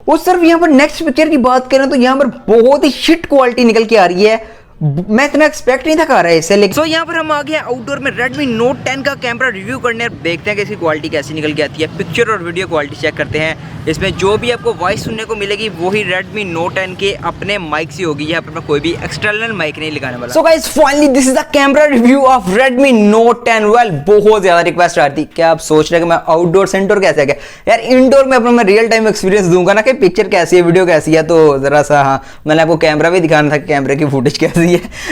और सिर्फ यहाँ पर नेक्स्ट पिक्चर की बात करें तो यहाँ पर बहुत ही शिट क्वालिटी निकल के आ रही है। मैं इतना एक्सपेक्ट नहीं था कर रहा है इससे, लेकिन यहाँ पर हम आ गए आउटडोर में Redmi Note 10 का कैमरा रिव्यू करने और देखते हैं कि इसकी क्वालिटी कैसी निकल के आती है। पिक्चर और वीडियो क्वालिटी चेक करते हैं। इसमें जो भी आपको वॉइस सुनने को मिलेगी वही Redmi Note 10 के अपने माइक से होगी। यहाँ पर मैं कोई भी एक्सटर्नल माइक नहीं लगाने वाला। So guys finally this is the camera review of Redmi Note 10। Well बहुत ज्यादा रिक्वेस्ट आ रही थी, क्या आप सोच रहे हैं कि मैं आउटडोर से इंडोर कैसे गया यार, इंडोर में अपना मैं रियल टाइम एक्सपीरियंस दूंगा ना कि पिक्चर कैसी है वीडियो कैसी है। तो जरा सा हाँ मैंने आपको कैमरा भी दिखाना था, कैमरे की फुटेज कैसी है।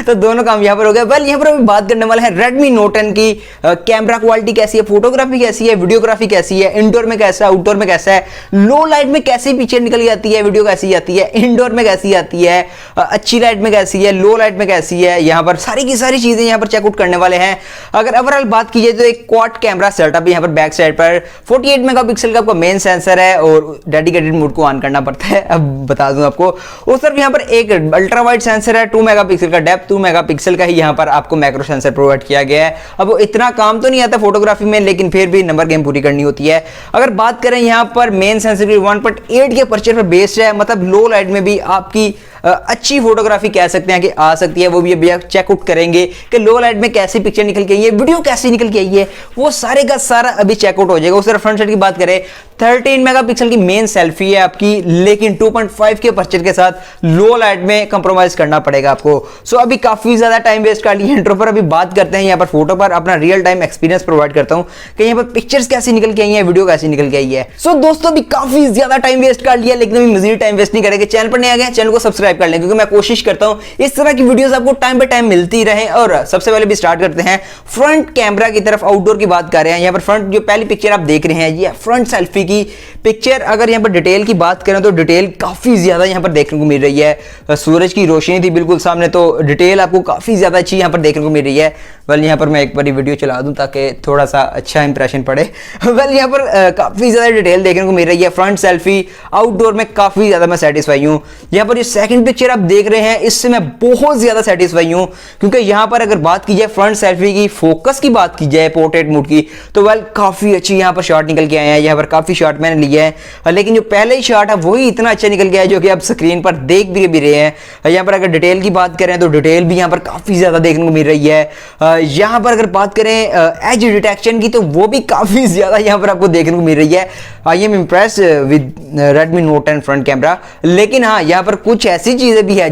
तो दोनों काम यहाँ पर हो गया। वेल यहाँ पर अभी बात करने वाला है Redmi Note 10 की कैमरा क्वालिटी कैसी है, फोटोग्राफी कैसी है, वीडियोग्राफी कैसी है, इंडोर में कैसा है, आउटडोर में कैसा है, लो लाइट में कैसी पिक्चर निकल जाती है, वीडियो कैसी आती है, इंडोर में कैसी आती है, अच्छी लाइट में कैसी है, लो लाइट में कैसी है। यहाँ पर सारी की सारी चीजें यहाँ पर चेकआउट करने वाले हैं। अगर ओवरऑल बात की जाए तो एक क्वाड कैमरा सेटअप यहाँ पर बैक साइड पर 48 मेगापिक्सल का आपका मेन सेंसर है और डेडिकेटेड मोड को ऑन करना पड़ता है, अब बता दूं आपको। उस तरफ यहाँ पर एक अल्ट्रा वाइड सेंसर है 2 मेगापिक्सल का, डेप्थ 2 मेगापिक्सल का ही यहाँ पर आपको मैक्रो सेंसर प्रोवाइड किया गया है। अब वो इतना काम तो नहीं आता फोटोग्राफी में, लेकिन फिर भी नंबर गेम पूरी करनी होती है। अगर बात करें यहाँ पर मेन सेंसर की 1.8 के अपर्चर पर बेस्ड है, मतलब लो लाइट में भी आपकी अच्छी फोटोग्राफी कह सकते हैं कि आ सकती है। वो भी अभी आप चेकआउट करेंगे कि लो लाइट में कैसी पिक्चर निकल के आई है, वीडियो कैसी निकल के आई है, वो सारे का सारा अभी चेकआउट हो जाएगा। उस तरफ फ्रंट साइड की बात करें 13 मेगापिक्सल की मेन सेल्फी है आपकी, लेकिन 2.5 के अपर्चर के साथ लो लाइट में कंप्रोमाइज करना पड़ेगा आपको। सो अभी काफी ज्यादा टाइम वेस्ट कर लिया इंट्रो पर। अभी बात करते हैं यहाँ पर फोटो पर, अपना रियल टाइम एक्सपीरियंस प्रोवाइड करता हूँ कि यहाँ पर पिक्चर्स कैसी निकल के आई है, वीडियो कैसी निकल के आई है। सो दोस्तों अभी काफी ज्यादा टाइम वेस्ट कर लिया, लेकिन अभी मजीद टाइम वेस्ट नहीं करेंगे। चैनल पर नहीं आ गए चैनल को सब्सक्राइब कर लें, क्योंकि मैं कोशिश करता हूं इस तरह की वीडियोस आपको टाइम पे टाइम मिलती रहे। और सबसे पहले भी स्टार्ट करते हैं फ्रंट कैमरा की तरफ। आउटडोर की बात कर रहे हैं। यहाँ पर फ्रंट जो पहली पिक्चर आप देख रहे हैं ये फ्रंट सेल्फी की पिक्चर। अगर यहाँ पर डिटेल की बात करें तो डिटेल काफी ज्यादा यहाँ पर देखने को मिल रही है। सूरज की रोशनी थी बिल्कुल सामने, तो डिटेल आपको काफी ज्यादा अच्छी यहाँ पर देखने को मिल रही है। वेल यहाँ पर मैं एक बार वीडियो चला दूं ताकि थोड़ा सा अच्छा इंप्रेशन पड़े। वेल यहाँ पर काफी ज्यादा डिटेल देखने को मिल रही है। फ्रंट सेल्फी आउटडोर में काफी ज्यादा मैं सेटिस्फाई हूँ। यहाँ पर जो सेकंड पिक्चर आप देख रहे हैं इससे मैं बहुत ज्यादा सेटिस्फाई हूं, क्योंकि यहां पर अगर बात की जाए फ्रंट सेल्फी की, फोकस की बात की जाए पोर्ट्रेट मोड की, तो वेल काफी अच्छी यहां पर शॉट निकल के आए हैं। यहां पर काफी शॉट मैंने लिए हैं, लेकिन जो पहले ही शॉट है वही इतना अच्छा निकल गया है जो कि आप स्क्रीन पर देख भी रहे हैं। यहां पर अगर डिटेल की बात करें तो डिटेल भी यहां पर काफी ज्यादा देखने को मिल रही है। यहां पर अगर बात करें एज डिटेक्शन की तो वो भी काफी ज्यादा यहां पर आपको देखने को मिल रही है। I am impressed with Redmi Note 10 front camera. लेकिन हाँ यहाँ पर कुछ ऐसी चीजें भी है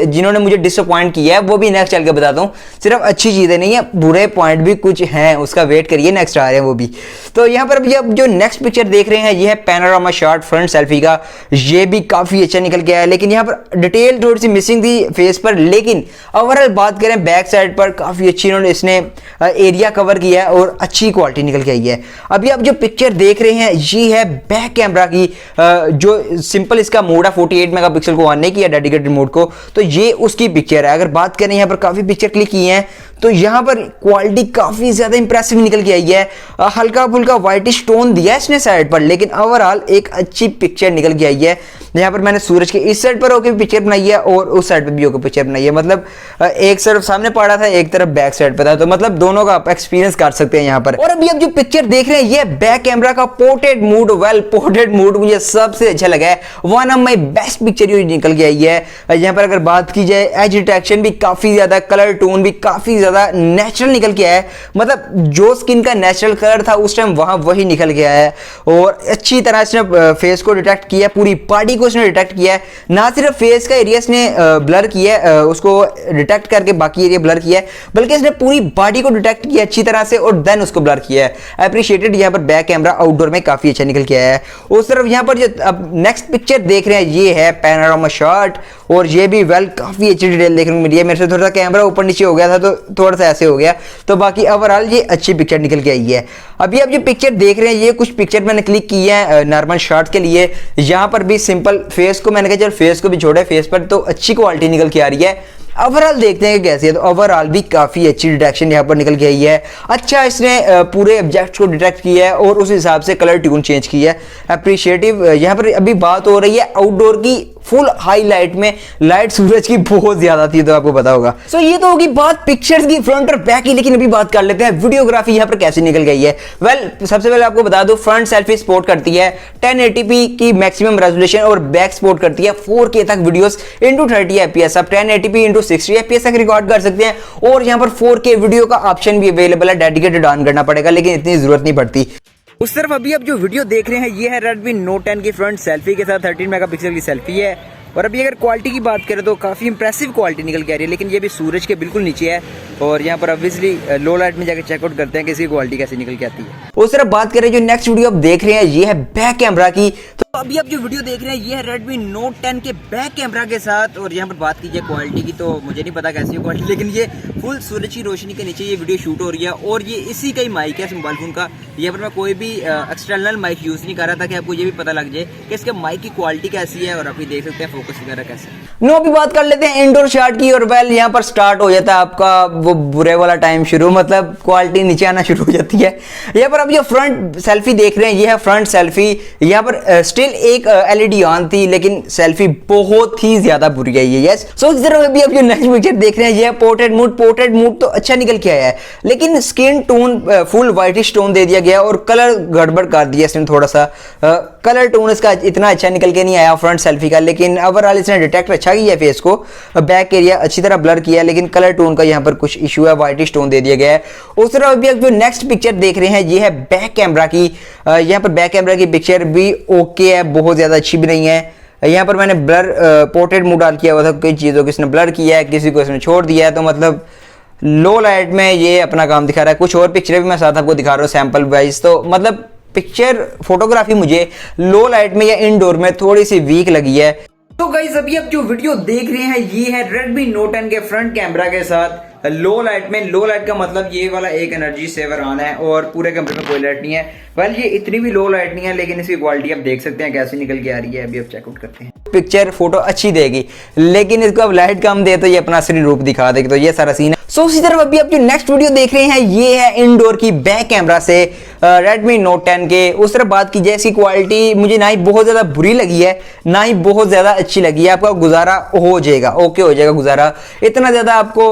जिन्होंने मुझे डिसअपॉइंट किया है, वो भी नेक्स्ट चल के बताता हूँ। सिर्फ अच्छी चीजें नहीं है, बुरे पॉइंट भी कुछ हैं, उसका वेट करिए, नेक्स्ट आ रहे हैं वो भी। तो यहाँ पर अभी आप जो नेक्स्ट पिक्चर देख रहे हैं ये है पैनोरामा शॉट फ्रंट सेल्फी का। ये भी काफी अच्छा निकल के आया है, लेकिन यहाँ पर डिटेल थोड़ी सी मिसिंग थी फेस पर। लेकिन ओवरऑल बात करें बैक साइड पर काफी अच्छी इन्होंने इसने एरिया कवर किया है और अच्छी क्वालिटी निकल के आई है। अभी आप जो पिक्चर देख रहे हैं ये है बैक कैमरा की, जो सिंपल इसका मोड है 48 मेगापिक्सल को ऑन नहीं किया डेडिकेटेड मोड को, तो ये उसकी पिक्चर है। अगर बात करें यहाँ पर काफी पिक्चर क्लिक की हैं तो यहाँ पर क्वालिटी काफी ज्यादा इंप्रेसिव निकल के आई है। हल्का फुल्का व्हाइटिश टोन दिया है इसने साइड पर, लेकिन ओवरऑल एक अच्छी पिक्चर निकल के आई है। यहाँ पर मैंने सूरज के इस साइड पर होकर पिक्चर बनाई है और उस साइड पर भी होकर पिक्चर बनाई है। मतलब एक तरफ सामने पड़ा था, एक तरफ बैक साइड पर था, तो मतलब दोनों का आप एक्सपीरियंस कर सकते हैं यहाँ पर। और अभी आप जो पिक्चर देख रहे हैं ये बैक कैमरा का portrait mode. Well portrait mode मुझे सबसे अच्छा लगा है, one of my best picture ये निकल के आई है। यहाँ पर अगर बात की जाए एज डिटेक्शन भी काफी ज्यादा, कलर टोन भी काफी ज्यादा नेचुरल निकल के आया है। मतलब जो स्किन का नेचुरल कलर था उस टाइम वहां वही निकल के आया है और अच्छी तरह इसने फेस को डिटेक्ट किया, पूरी बॉडी को इसने डिटेक्ट किया है। ना सिर्फ फेस का एरिया इसने ब्लर किया है, उसको डिटेक्ट करके बाकी एरिया ब्लर किया है, बल्कि इसने पूरी बॉडी को डिटेक्ट किया अच्छी तरह से और देन उसको ब्लर किया है। एप्रिशिएटेड। यहाँ पर बैक कैमरा आउटडोर में काफी अच्छा निकल के आया है। उस तरफ यहाँ पर जो अब नेक्स्ट पिक्चर देख रहे हैं ये है पैनोरामा शॉट और ये भी वेल काफी अच्छी डिटेल देखने को मिली है। मेरे से थोड़ा सा कैमरा ऊपर नीचे हो गया था तो थोड़ा सा ऐसे हो गया, तो बाकी ओवरऑल ये अच्छी पिक्चर निकल के आई है। अभी आप जो पिक्चर देख रहे हैं ये कुछ पिक्चर मैंने क्लिक की है नॉर्मल शॉट के लिए। यहाँ पर भी सिंपल फेस को मैंने कहा चल फेस को भी छोड़े, फेस पर तो अच्छी क्वालिटी निकल के आ रही है। ओवरऑल देखते हैं कि कैसी है, तो ओवरऑल भी काफी अच्छी डिटेक्शन यहाँ पर निकल के आई है। अच्छा इसने पूरे ऑब्जेक्ट्स को डिटेक्ट किया है और उस हिसाब से कलर ट्यून चेंज किया है। अप्रिशिएटिव। यहाँ पर अभी बात हो रही है आउटडोर की फुल हाई लाइट में, लाइट सूरज की बहुत ज्यादा थी, तो आपको पता होगा। सो ये तो होगी बात पिक्चर्स की फ्रंट और बैक की, लेकिन अभी बात कर लेते हैं वीडियोग्राफी यहाँ पर कैसे निकल गई है। वेल, सबसे पहले आपको बता दूं, फ्रंट सेल्फी सपोर्ट करती है 1080p की मैक्सिमम रेजोल्यूशन और बैक सपोर्ट करती है 4K तक वीडियोस इंटू 30 FPS। आप 1080p इंटू 60 FPS तक रिकॉर्ड कर सकते हैं और यहाँ पर 4K वीडियो का ऑप्शन भी अवेलेबल है, डेडिकेटेड ऑन करना पड़ेगा, लेकिन इतनी जरूरत नहीं पड़ती। उस तरफ अभी आप जो वीडियो देख रहे हैं ये है Redmi Note 10 की फ्रंट सेल्फी के साथ 13 मेगापिक्सल की सेल्फी है। और अभी अगर क्वालिटी की बात करें तो काफ़ी इंप्रेसिव क्वालिटी निकल के आ रही है, लेकिन ये भी सूरज के बिल्कुल नीचे है। और यहाँ पर ऑब्वियसली लो लाइट में जाकर चेकआउट करते हैं कि इसकी क्वालिटी कैसे निकल के आती है। उस तरफ बात करें जो नेक्स्ट वीडियो आप देख रहे हैं ये है बैक कैमरा की। तो अभी आप जो वीडियो देख रहे हैं ये है Redmi Note 10 के बैक कैमरा के साथ। और यहाँ पर बात कीजिए क्वालिटी की तो मुझे नहीं पता कैसी है क्वालिटी, लेकिन ये फुल सूरज की रोशनी के नीचे ये वीडियो शूट हो रही है। और ये इसी का ही माइक है इस मोबाइल फोन का। यहाँ पर मैं कोई भी एक्सटर्नल माइक यूज नहीं कर रहा था कि आपको ये भी पता लग जाए कि इसके माइक की क्वालिटी कैसी है। और आप देख सकते हैं फोकस वगैरह कैसे। नो, अभी बात कर लेते हैं इंडोर शॉट की। और वेल, यहाँ पर स्टार्ट हो जाता है आपका वो बुरे वाला टाइम शुरू, मतलब क्वालिटी नीचे आना शुरू हो जाती है। यहाँ पर आप जो फ्रंट सेल्फी देख रहे हैं ये है फ्रंट सेल्फी। यहाँ पर स्टिल एक LED ऑन थी, लेकिन सेल्फी बहुत ही ज्यादा बुरी आई है। यस, सो इस तरह अभी आप जो नेक्स्ट पिक्चर देख रहे हैं ये है पोर्ट्रेट मोड। पोर्ट्रेट मोड तो अच्छा निकल के आया है, लेकिन skin tone full whitish tone दे दिया गया और कलर गड़बड़ कर दिया इसने थोड़ा सा। कलर टोन इसका इतना अच्छा निकल के नहीं आया फ्रंट सेल्फी का, लेकिन ओवरऑल इसने डिटेक्ट अच्छा किया फेस को। बैक एरिया अच्छी तरह ब्लर किया है, लेकिन कलर टोन का यहाँ पर कुछ इशू है, व्हाइटिश टोन दे दिया गया है। उस तरह अभी आप जो नेक्स्ट पिक्चर देख रहे हैं ये है बैक कैमरा की। यहाँ पर बैक कैमरा की पिक्चर भी ओके है, बहुत ज्यादा अच्छी भी नहीं है। यहाँ पर मैंने ब्लर पोर्ट्रेट मोड डाल किया हुआ था, कई चीज़ों को इसने ब्लर किया है, किसी को इसने छोड़ दिया है, तो मतलब लो लाइट में ये अपना काम दिखा रहा है। कुछ और पिक्चर भी मैं साथ आपको दिखा रहा हूँ सैंपल वाइज, तो मतलब पिक्चर फोटोग्राफी मुझे लो लाइट में या इनडोर में थोड़ी सी वीक लगी है। तो गाइस अभी आप जो वीडियो देख रहे हैं ये है Redmi Note 10 के फ्रंट कैमरा के साथ लो लाइट में। लो लाइट का मतलब ये वाला एक एनर्जी सेवर ऑन है और पूरे कैमरे में कोई लाइट नहीं है। वेल, ये इतनी भी लो लाइट नहीं है, लेकिन इसकी क्वालिटी आप देख सकते हैं कैसे निकल के आ रही है। अभी आप चेकआउट करते हैं, पिक्चर फोटो अच्छी देगी, लेकिन इसको अब लाइट कम दे तो ये अपना असली रूप दिखा देगी। तो ये सारा सीन है। सो उसी तरफ अभी आप जो नेक्स्ट वीडियो देख रहे हैं ये है इनडोर की बैक कैमरा से Redmi Note 10 के। उस तरफ बात की जाए इसकी क्वालिटी मुझे ना ही बहुत ज्यादा बुरी लगी है, ना ही बहुत ज्यादा अच्छी लगी है। आपका गुजारा हो जाएगा, ओके हो जाएगा गुजारा, इतना ज्यादा आपको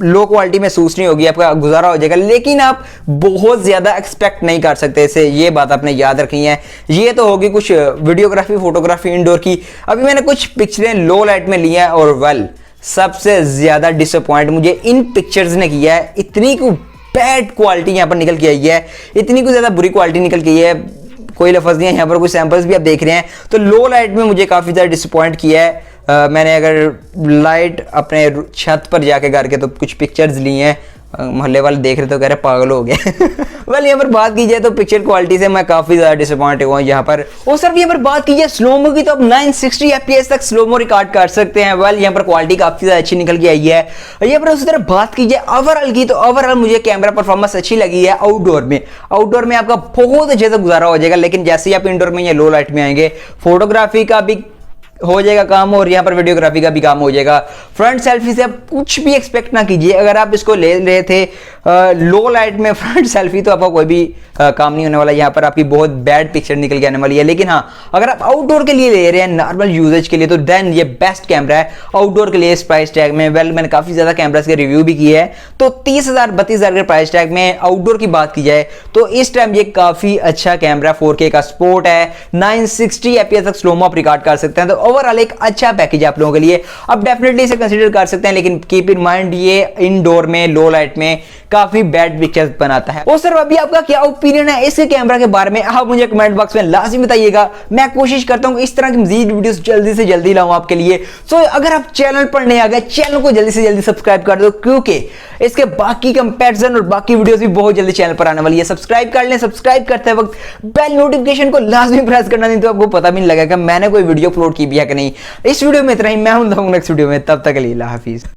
लो क्वालिटी महसूस नहीं होगी, आपका गुजारा हो जाएगा। लेकिन आप बहुत ज्यादा एक्सपेक्ट नहीं कर सकते इसे, ये बात आपने याद रखनी है। ये तो होगी कुछ वीडियोग्राफी फोटोग्राफी इंडोर की। अभी मैंने कुछ पिक्चरें लो लाइट में लिया है और वेल, सबसे ज्यादा डिसअपॉइंट मुझे इन पिक्चर्स ने किया है। इतनी को बैड क्वालिटी यहाँ पर निकल के आई है, इतनी को ज्यादा बुरी क्वालिटी निकल के आई है, कोई लफ्ज नहीं है। यहाँ पर कुछ सैंपल्स भी आप देख रहे हैं, तो लो लाइट में मुझे काफी ज्यादा डिसअपॉइंट किया है। मैंने अगर लाइट अपने छत पर जाके करके तो कुछ पिक्चर्स ली हैं, मोहल्ले वाले देख रहे तो कह रहे पागल हो गए। वेल, यहाँ पर बात की जाए तो पिक्चर क्वालिटी से मैं काफी ज्यादा डिसअपॉइंट हुआ यहाँ पर। और सर यहाँ पर बात की जाए स्लोमो की तो आप 960 FPS तक स्लोमो रिकॉर्ड कर सकते हैं। वेल, यहाँ पर क्वालिटी काफी ज्यादा अच्छी निकल के आई है। यहाँ पर उसी तरह बात की जाए ओवरऑल की तो ओवरऑल मुझे कैमरा परफॉर्मेंस अच्छी लगी है। आउटडोर में आपका बहुत अच्छे से गुजारा हो जाएगा, लेकिन जैसे ही आप इंडोर में या लो लाइट में आएंगे फोटोग्राफी का भी हो जाएगा काम और यहाँ पर वीडियोग्राफी का भी काम हो जाएगा। फ्रंट सेल्फी से आप कुछ भी एक्सपेक्ट ना कीजिए। अगर आप इसको ले रहे थे लो लाइट में फ्रंट सेल्फी तो आपका कोई भी काम नहीं होने वाला, यहाँ पर आपकी बहुत बैड पिक्चर निकल के आने वाली है। लेकिन हाँ, अगर आप आउटडोर के लिए ले रहे हैं नॉर्मल यूजेज के लिए तो देन ये बेस्ट कैमरा है आउटडोर के लिए इस प्राइस टैग में। वेल, मैंने काफी ज्यादा कैमरास के रिव्यू भी किए हैं, तो 30,000 32,000 के प्राइस टैग में आउटडोर की बात की जाए तो इस टाइम ये काफी अच्छा कैमरा 4K का सपोर्ट है, 960 FPS तक स्लोमो आप रिकॉर्ड कर सकते हैं। तो ओवरऑल एक अच्छा पैकेज आप लोगों के लिए, आप डेफिनेटली इसे कंसीडर कर सकते हैं। लेकिन कीप इन माइंड ये इनडोर में लो लाइट में काफी बैड पिक्चर्स बनाता है। और सर अभी आपका क्या ओपिनियन है इसके कैमरा के बारे में, आप मुझे कमेंट बॉक्स में लाजमी बताइएगा। मैं कोशिश करता हूं इस तरह की मजीद वीडियोस जल्दी से जल्दी लाऊं आपके लिए। सो अगर आप चैनल पर नए आ गए, चैनल को जल्दी से जल्दी सब्सक्राइब कर दो, क्योंकि इसके बाकी कंपैरिजन और बाकी वीडियोस भी बहुत जल्दी चैनल पर आने वाली है। सब्सक्राइब कर लें, सब्सक्राइब करते वक्त बेल नोटिफिकेशन को लाजमी प्रेस करना, नहीं तो आपको पता भी नहीं लगेगा मैंने कोई वीडियो अपलोड की भी है कि नहीं। इस वीडियो में इतना ही, मैं हूं नेक्स्ट वीडियो में, तब तक के लिए अल्लाह हाफिज।